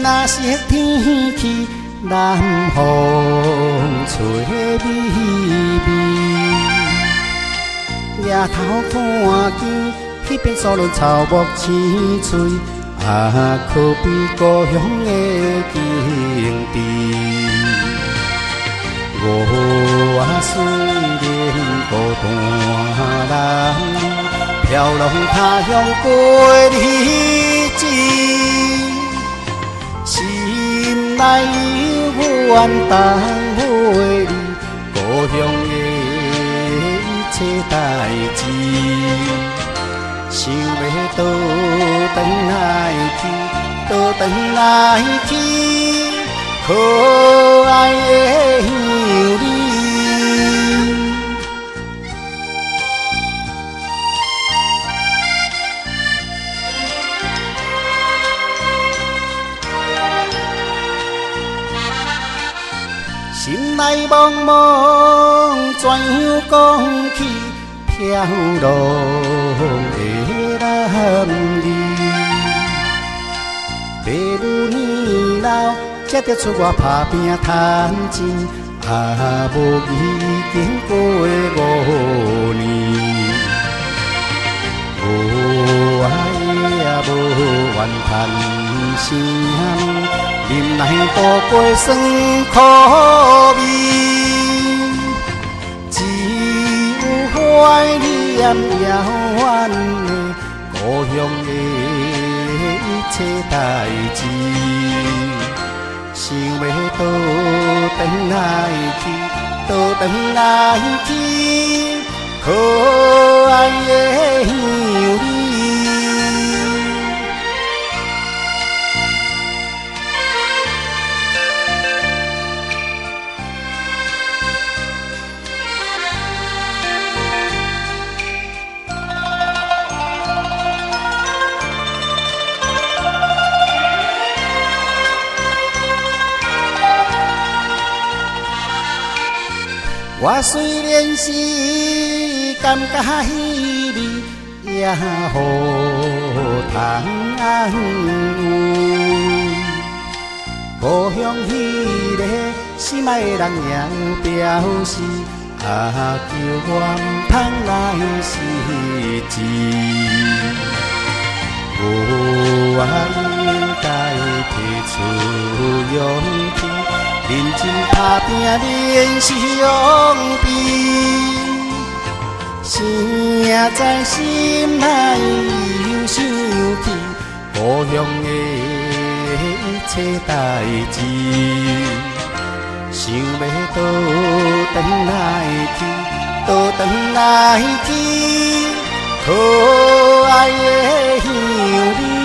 若是天气南风吹微微，抬头看见迄边所罗草木青翠，可比故乡的景致。我虽然孤单人，飘浪他乡过日子。心内有怨当回你故乡的一切代志，想要倒转来去，倒转来去，可爱的乡里。心内茫茫，怎样讲起飘浪的男儿？爸母年老，才得出外打拼赚钱，无已经过5年，无爱也无怨叹声。忍耐度过酸苦味，只有怀念遥远的故乡的一切代志，想要倒转来去，倒转来去，可爱的乡里。我虽然是感觉稀微，也好通安慰。故乡迄个心爱的人也表示，求我唔通来失志。我应该提出勇气。认真打拼练习用笔，生在心内又想起故乡的一切代志，想要倒转来去，倒转来去，可爱的乡里。